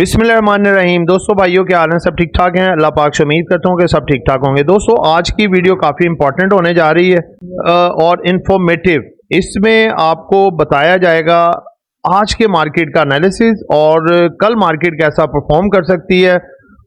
बिस्मिल्लाहिर्रहमानिर्रहीम। दोस्तों भाइयों क्या हाल है, सब ठीक ठाक हैं? अल्लाह पाक से उम्मीद करता हूँ कि सब ठीक ठाक होंगे। दोस्तों आज की वीडियो काफ़ी इंपॉर्टेंट होने जा रही है और इंफॉर्मेटिव। इसमें आपको बताया जाएगा आज के मार्केट का एनालिसिस और कल मार्केट कैसा परफॉर्म कर सकती है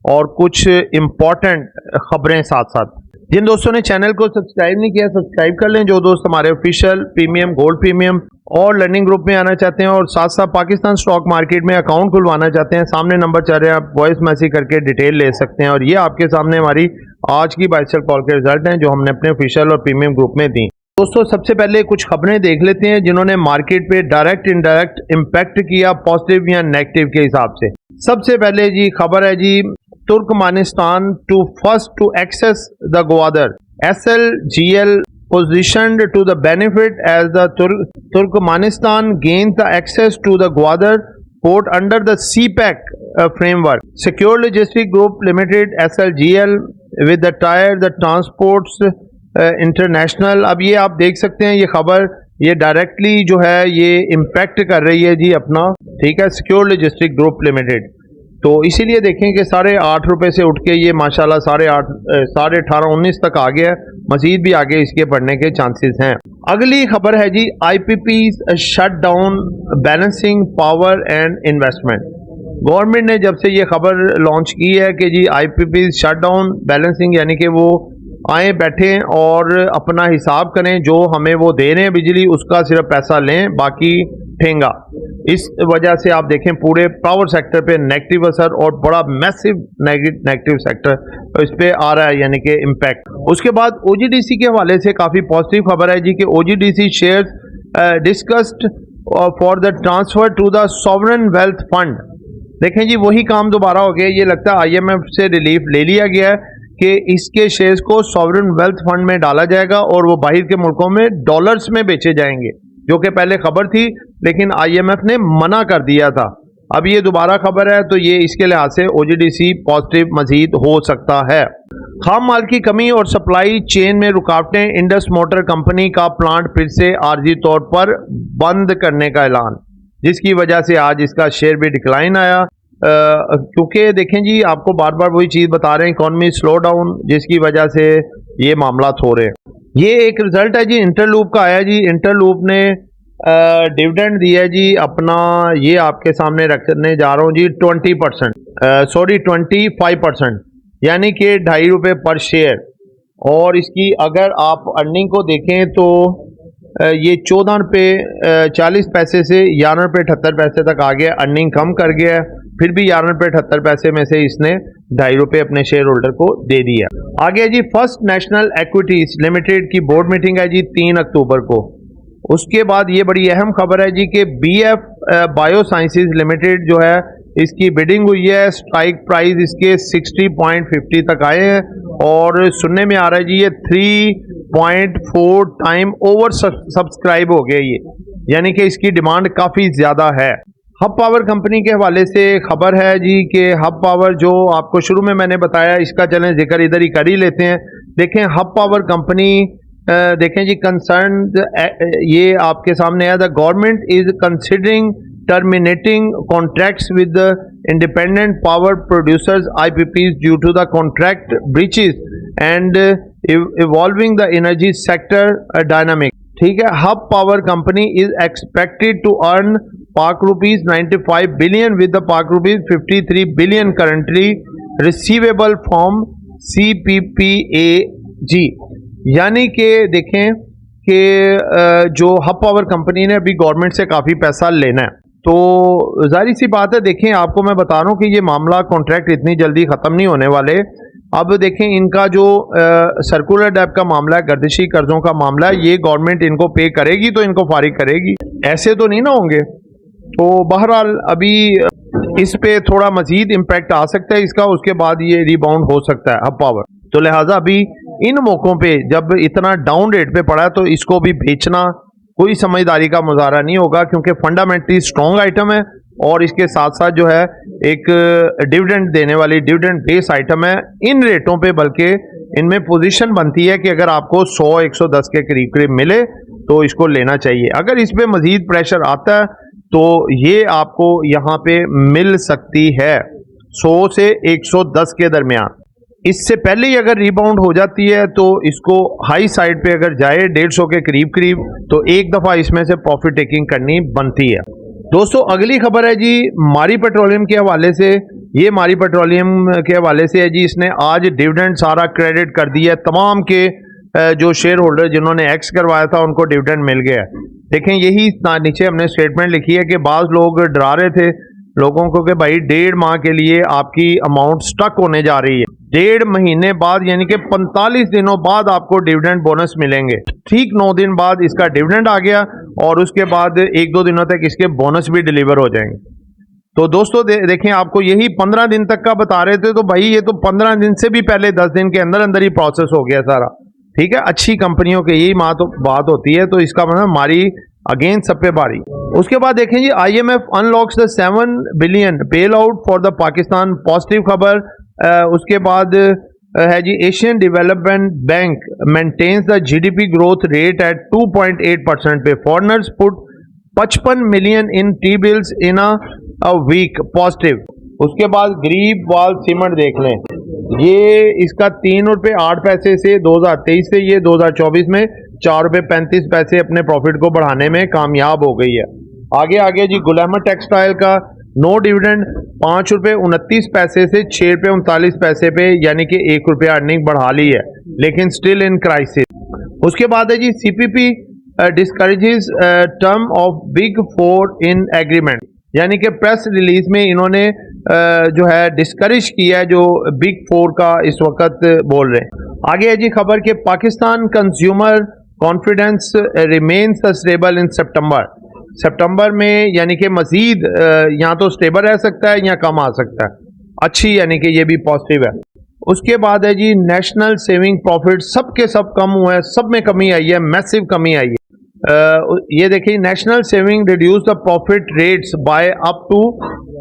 और कुछ इम्पॉर्टेंट खबरें साथ साथ। जिन दोस्तों ने चैनल को सब्सक्राइब नहीं किया सब्सक्राइब कर लें। जो दोस्त हमारे ऑफिशियल प्रीमियम, गोल्ड प्रीमियम और लर्निंग ग्रुप में आना चाहते हैं और साथ साथ पाकिस्तान स्टॉक मार्केट में अकाउंट खुलवाना चाहते हैं, सामने नंबर चल रहे हैं, आप वॉइस मैसेज करके डिटेल ले सकते हैं। और ये आपके सामने हमारी आज की बाय सेल कॉल के रिजल्ट हैं जो हमने अपने ऑफिशियल और प्रीमियम ग्रुप में दी। दोस्तों सबसे पहले कुछ खबरें देख लेते हैं जिन्होंने मार्केट पे डायरेक्ट इनडायरेक्ट इम्पैक्ट किया, पॉजिटिव या नेगेटिव के हिसाब से। सबसे पहले जी खबर है जी, Turkmenistan to first to access the Gwadar, SLGL positioned to the benefit as the Turkmenistan gains the access to the Gwadar port under the CPEC framework. Secure Logistics Group Limited SLGL with the tire the transports international। अब ये आप देख सकते हैं, ये खबर ये directly जो है ये इम्पैक्ट कर रही है जी अपना, ठीक है, सिक्योर लॉजिस्टिक ग्रुप लिमिटेड। तो इसीलिए देखें कि ₹8.5 से उठ के ये माशाल्लाह 8.5, 18.5, 19 तक आ गया है। मजीद भी आगे इसके बढ़ने के चांसेस हैं। अगली खबर है जी, IPPs shut down balancing power and investment. Government ने जब से ये खबर लॉन्च की है कि जी IPPs शट डाउन बैलेंसिंग, यानी कि वो आए बैठें और अपना हिसाब करें, जो हमें वो दे रहे हैं बिजली उसका सिर्फ पैसा लें, बाकी ठेंगा। इस वजह से आप देखें पूरे पावर सेक्टर पे नेगेटिव असर और बड़ा मैसिव नेगेटिव सेक्टर इस पे आ रहा है, यानी कि इम्पैक्ट। उसके बाद OGDC के हवाले से काफ़ी पॉजिटिव खबर है जी कि OGDC shares discussed for the transfer to the sovereign wealth fund. देखें जी वही काम दोबारा हो गया, ये लगता है IMF से रिलीफ ले लिया गया है कि इसके शेयर्स को सॉवरेन वेल्थ फंड में डाला जाएगा और वो बाहर के मुल्कों में डॉलर्स में बेचे जाएंगे, जो कि पहले खबर थी लेकिन IMF ने मना कर दिया था। अब ये दोबारा खबर है तो ये इसके लिहाज से OGDC पॉजिटिव मजीद हो सकता है। खाम माल की कमी और सप्लाई चेन में रुकावटें, इंडस मोटर कंपनी का प्लांट फिर से आर्जी तौर पर बंद करने का ऐलान, जिसकी वजह से आज इसका शेयर भी डिक्लाइन आया। क्योंकि देखें जी आपको बार बार वही चीज़ बता रहे हैं, इकॉनमी स्लो डाउन, जिसकी वजह से ये मामला हो रहे हैं। ये एक रिजल्ट है जी इंटरलूप का आया जी। इंटरलूप ने डिविडेंड दिया है जी अपना, ये आपके सामने रखने जा रहा हूँ जी 25%, यानी कि ₹2.5 पर शेयर। और इसकी अगर आप अर्निंग को देखें तो ये ₹14.40 से ₹11.78 तक आ गया, अर्निंग कम कर गया है, फिर भी ₹11.78 में से इसने ₹2.5 अपने शेयर होल्डर को दे दिया। आगे जी फर्स्ट नेशनल इक्विटीज लिमिटेड की बोर्ड मीटिंग है जी 3 अक्टूबर को। उसके बाद ये बड़ी अहम खबर है जी कि BF बायोसाइंसेज लिमिटेड जो है इसकी बिडिंग हुई है, स्ट्राइक प्राइस इसके 60.50 तक आए हैं और सुनने में आ रहा है जी ये 3.4 टाइम ओवर सब्सक्राइब हो गया ये, यानी कि इसकी डिमांड काफ़ी ज़्यादा है। हब पावर कंपनी के हवाले से खबर है जी कि हब पावर जो आपको शुरू में मैंने बताया, इसका चलें जिक्र इधर ही कर ही लेते हैं। देखें हब पावर कंपनी देखें जी कंसर्न ये आपके सामने है, the government is considering terminating contracts with the independent power producers IPPs due to the contract breaches and evolving the energy sector dynamic. ठीक है, Hub power company is expected to earn ₹95 billion with the ₹53 billion currently receivable from CPPAG। यानी कि देखें कि जो hub power company ने अभी government से काफ़ी पैसा लेना है, तो जाहिर सी बात है, देखें आपको मैं बता रहा हूँ कि ये मामला कॉन्ट्रैक्ट इतनी जल्दी ख़त्म नहीं होने वाले। अब देखें इनका जो सर्कुलर डेब्ट का मामला है, गर्दिशी कर्जों का मामला है, ये गवर्नमेंट इनको पे करेगी तो इनको फारिग करेगी, ऐसे तो नहीं ना होंगे। तो बहरहाल अभी इस पे थोड़ा मजीद इम्पैक्ट आ सकता है इसका, उसके बाद ये रिबाउंड हो सकता है हब पावर। तो लिहाजा अभी इन मौक़ों पे जब इतना डाउन रेट पे पड़ा है तो इसको भी बेचना कोई समझदारी का मुजाहरा नहीं होगा, क्योंकि फंडामेंटली स्ट्रॉन्ग आइटम है और इसके साथ साथ जो है एक डिविडेंड देने वाली डिविडेंड बेस आइटम है। इन रेटों पे बल्कि इनमें पोजीशन बनती है कि अगर आपको 100-110 के करीब करीब मिले तो इसको लेना चाहिए। अगर इस पर मजीद प्रेशर आता है तो ये आपको यहाँ पे मिल सकती है 100 से 110 के दरमियान। इससे पहले ही अगर रिबाउंड हो जाती है तो इसको हाई साइड पे अगर जाए 150 के करीब करीब, तो एक दफ़ा इसमें से प्रॉफिट टेकिंग करनी बनती है। दोस्तों अगली खबर है जी मारी पेट्रोलियम के हवाले से। ये मारी पेट्रोलियम के हवाले से है जी, इसने आज डिविडेंड सारा क्रेडिट कर दिया है। तमाम के जो शेयर होल्डर जिन्होंने एक्स करवाया था उनको डिविडेंड मिल गया। देखें यही नीचे हमने स्टेटमेंट लिखी है कि बाज़ लोग डरा रहे थे लोगों को कि भाई 1.5 माह के लिए आपकी अमाउंट स्टक होने जा रही है, 1.5 महीने बाद यानी कि 45 दिनों बाद आपको डिविडेंड बोनस मिलेंगे। ठीक 9 दिन बाद इसका डिविडेंड आ गया और उसके बाद 1-2 दिनों तक इसके बोनस भी डिलीवर हो जाएंगे। तो दोस्तों देखें आपको यही 15 दिन तक का बता रहे थे, तो भाई ये तो 15 दिन से भी पहले 10 दिन के अंदर अंदर ही प्रोसेस हो गया सारा। ठीक है, अच्छी कंपनियों के यही बात होती है, तो इसका मतलब हमारी अगेन सब पे बारी। उसके बाद देखें जी IMF unlocks the 7 billion bailout for the Pakistan, positive खबर। उसके बाद है जी Asian Development Bank maintains the GDP growth rate at 2.8% पे, foreigners put 55 million in T bills in a week, positive. उसके बाद गरीब वाल सीमेंट देख लें, ये इसका 3 रुपये 8 पैसे से 2023 से ये 2024 में 4 रुपये 35 पैसे अपने प्रॉफिट को बढ़ाने में कामयाब हो गई है। आगे जी गुलामा टेक्सटाइल का नो डिविडेंड 5 रुपये 29 पैसे से 6 रुपये 39 पैसे पे, यानी कि 1 रुपया अर्निंग बढ़ा ली है, लेकिन स्टिल इन क्राइसिस। उसके बाद है जी CPP discourages term of big 4 in agreement, यानी कि प्रेस रिलीज में इन्होंने जो है डिस्करेज किया है जो बिग 4 का इस वक्त बोल रहे हैं। आगे है जी खबर के Pakistan consumer confidence remains stable in September में, यानी कि मजीद यहाँ तो स्टेबल रह सकता है या कम आ सकता है, अच्छी यानी कि ये भी पॉजिटिव है। उसके बाद है जी नेशनल सेविंग प्रॉफिट सब के सब कम हुए हैं, सब में कमी आई है, मैसिव कमी आई है। ये देखिए national saving reduce the profit rates by up to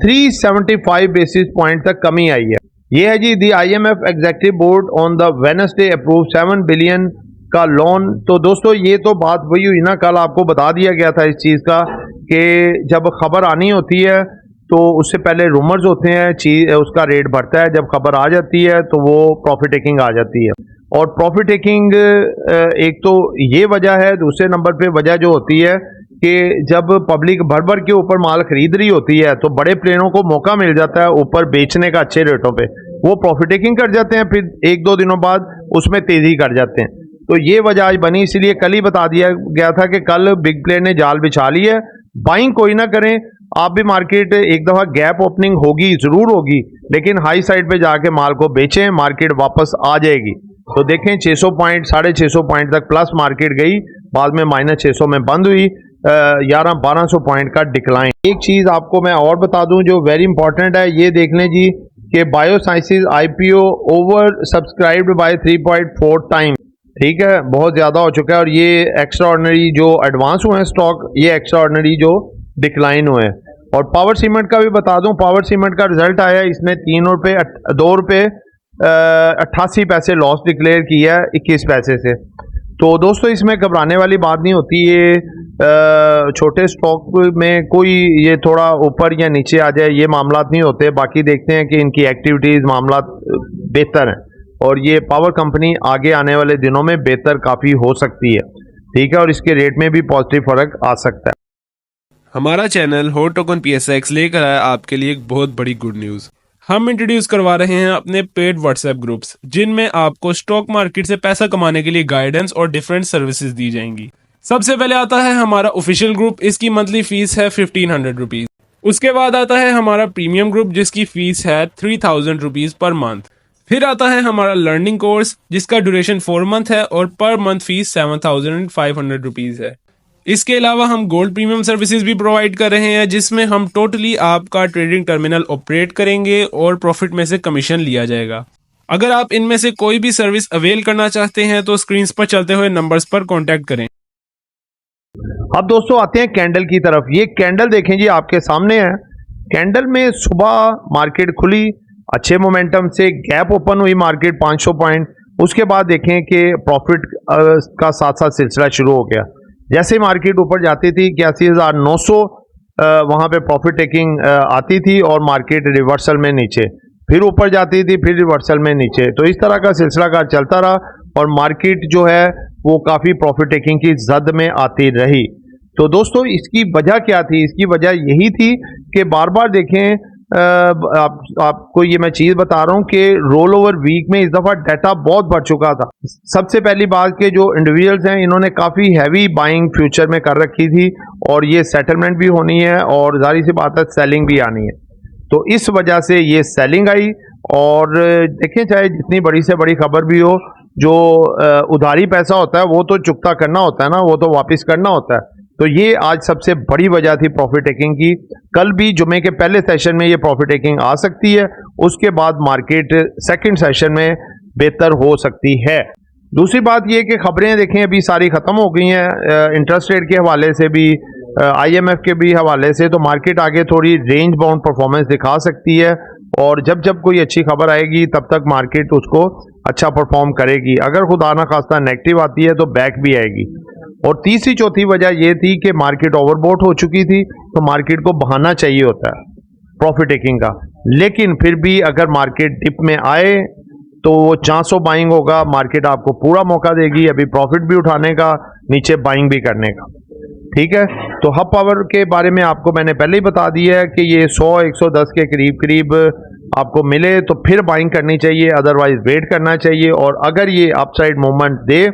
375 basis point तक कमी आई है। ये है जी the IMF executive board on the Wednesday approve 7 billion का लोन। तो दोस्तों ये तो बात वही हुई ना, कल आपको बता दिया गया था इस चीज़ का कि जब खबर आनी होती है तो उससे पहले रूमर्स होते हैं, चीज उसका रेट बढ़ता है, जब खबर आ जाती है तो वो प्रॉफिट टेकिंग आ जाती है। और प्रॉफिट टेकिंग एक तो ये वजह है, दूसरे नंबर पे वजह जो होती है कि जब पब्लिक भर भर के ऊपर माल खरीद रही होती है तो बड़े प्लेयरों को मौका मिल जाता है ऊपर बेचने का अच्छे रेटों पे, वो प्रॉफिट टेकिंग कर जाते हैं, फिर 1-2 दिनों बाद उसमें तेजी कर जाते हैं। तो ये वजह आज बनी, इसलिए कल ही बता दिया गया था कि कल बिग प्लेयर ने जाल बिछा ली है, बाइंग कोई ना करें आप भी। मार्केट एक दफ़ा गैप ओपनिंग होगी, ज़रूर होगी, लेकिन हाई साइड पे जाके माल को बेचें, मार्केट वापस आ जाएगी। तो देखें 600 पॉइंट 650 पॉइंट तक प्लस मार्केट गई, बाद में -600 में बंद हुई, 1100-1200 पॉइंट का डिक्लाइन। एक चीज़ आपको मैं और बता दूं जो वेरी इंपॉर्टेंट है, ये देख लें जी कि biosciences IPO over subscribed by 3.4 time, ठीक है, बहुत ज़्यादा हो चुका है। और ये एक्स्ट्रा ऑर्डिनरी जो एडवांस हुए हैं स्टॉक, ये एक्स्ट्रा ऑर्डिनरी जो डिक्लाइन हुए हैं। और पावर सीमेंट का भी बता दूं, पावर सीमेंट का रिजल्ट आया, इसने 2 रुपये 88 पैसे लॉस डिक्लेयर किया है 21 पैसे से। तो दोस्तों इसमें घबराने वाली बात नहीं होती, ये छोटे स्टॉक में कोई ये थोड़ा ऊपर या नीचे आ जाए ये मामला नहीं होते। बाकी देखते हैं कि इनकी एक्टिविटीज़ मामला बेहतर हैं और ये पावर कंपनी आगे आने वाले दिनों में बेहतर काफ़ी हो सकती है, ठीक है, और इसके रेट में भी पॉजिटिव फर्क आ सकता है। हमारा चैनल हॉट टोकन PSX लेकर आया आपके लिए एक बहुत बड़ी गुड न्यूज़। हम इंट्रोड्यूस करवा रहे हैं अपने पेड व्हाट्सएप ग्रुप्स, जिनमें आपको स्टॉक मार्केट से पैसा कमाने के लिए गाइडेंस और डिफरेंट सर्विसेज दी जाएंगी। सबसे पहले आता है हमारा ऑफिशियल ग्रुप, इसकी मंथली फीस है 1500 रुपीज़। उसके बाद आता है हमारा प्रीमियम ग्रुप, जिसकी फीस है 3000 रुपीज़ पर मंथ। फिर आता है हमारा लर्निंग कोर्स, जिसका ड्यूरेशन 4 मंथ है और पर मंथ फीस 7500 रुपीज़ है। इसके अलावा हम गोल्ड प्रीमियम सर्विसेज भी प्रोवाइड कर रहे हैं, जिसमें हम टोटली आपका ट्रेडिंग टर्मिनल ऑपरेट करेंगे और प्रॉफिट में से कमीशन लिया जाएगा। अगर आप इनमें से कोई भी सर्विस अवेल करना चाहते हैं तो स्क्रीन पर चलते हुए नंबर्स पर कॉन्टैक्ट करें। अब दोस्तों आते हैं कैंडल की तरफ। ये कैंडल देखें जी आपके सामने है। कैंडल में सुबह मार्केट खुली अच्छे मोमेंटम से, गैप ओपन हुई मार्केट 500 पॉइंट, उसके बाद देखें कि प्रॉफिट का साथ साथ सिलसिला शुरू हो गया। जैसे मार्केट ऊपर जाती थी 81,900 वहाँ पे प्रॉफिट टेकिंग आती थी और मार्केट रिवर्सल में नीचे, फिर ऊपर जाती थी, फिर रिवर्सल में नीचे। तो इस तरह का सिलसिलाकार चलता रहा और मार्केट जो है वो काफ़ी प्रॉफिट टेकिंग की जद में आती रही। तो दोस्तों इसकी वजह क्या थी? इसकी वजह यही थी कि बार बार देखें, आपको ये मैं चीज़ बता रहा हूँ कि रोल ओवर वीक में इस दफ़ा डाटा बहुत बढ़ चुका था। सबसे पहली बात कि जो इंडिविजुअल्स हैं इन्होंने काफ़ी हैवी बाइंग फ्यूचर में कर रखी थी और ये सेटलमेंट भी होनी है और जाहिर सी बात है सेलिंग भी आनी है। तो इस वजह से ये सेलिंग आई और देखें चाहे जितनी बड़ी से बड़ी खबर भी हो, जो उधारी पैसा होता है वो तो चुकता करना होता है ना, वो तो वापस करना होता है। तो ये आज सबसे बड़ी वजह थी प्रॉफिट टेकिंग की। कल भी जुमे के पहले सेशन में ये प्रॉफिट टेकिंग आ सकती है, उसके बाद मार्केट सेकंड सेशन में बेहतर हो सकती है। दूसरी बात ये कि खबरें देखें अभी सारी ख़त्म हो गई हैं, इंटरेस्ट रेट के हवाले से भी, IMF के भी हवाले से, तो मार्केट आगे थोड़ी रेंज बाउंड परफॉर्मेंस दिखा सकती है और जब जब कोई अच्छी खबर आएगी तब तक मार्केट उसको अच्छा परफॉर्म करेगी। अगर खुदा ना खास्ता नेगेटिव आती है तो बैक भी आएगी। और तीसरी चौथी वजह यह थी कि मार्केट ओवरबॉट हो चुकी थी, तो मार्केट को बहाना चाहिए होता है प्रॉफिट टेकिंग का। लेकिन फिर भी अगर मार्केट डिप में आए तो वो चांस ऑफ बाइंग होगा, मार्केट आपको पूरा मौका देगी अभी प्रॉफिट भी उठाने का, नीचे बाइंग भी करने का। ठीक है, तो हब पावर के बारे में आपको मैंने पहले ही बता दिया है कि ये 100-110 के करीब करीब आपको मिले तो फिर बाइंग करनी चाहिए, अदरवाइज वेट करना चाहिए। और अगर ये अपसाइड मूवमेंट दे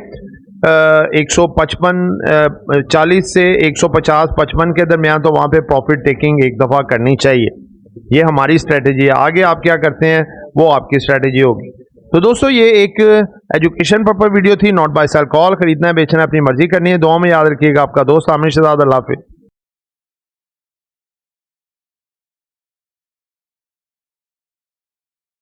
155-40 से 150-55 के दरमियान, तो वहाँ पे प्रॉफिट टेकिंग एक दफ़ा करनी चाहिए। ये हमारी स्ट्रेटेजी है। आगे आप क्या करते हैं वो आपकी स्ट्रेटेजी होगी। तो दोस्तों ये एक एजुकेशन पर्पस वीडियो थी, नॉट बाय सेल कॉल। खरीदना है बेचना है अपनी मर्जी करनी है। दुआ में याद रखिएगा, आपका दोस्त आमिर शहजाद। अल्लाह हाफिज़।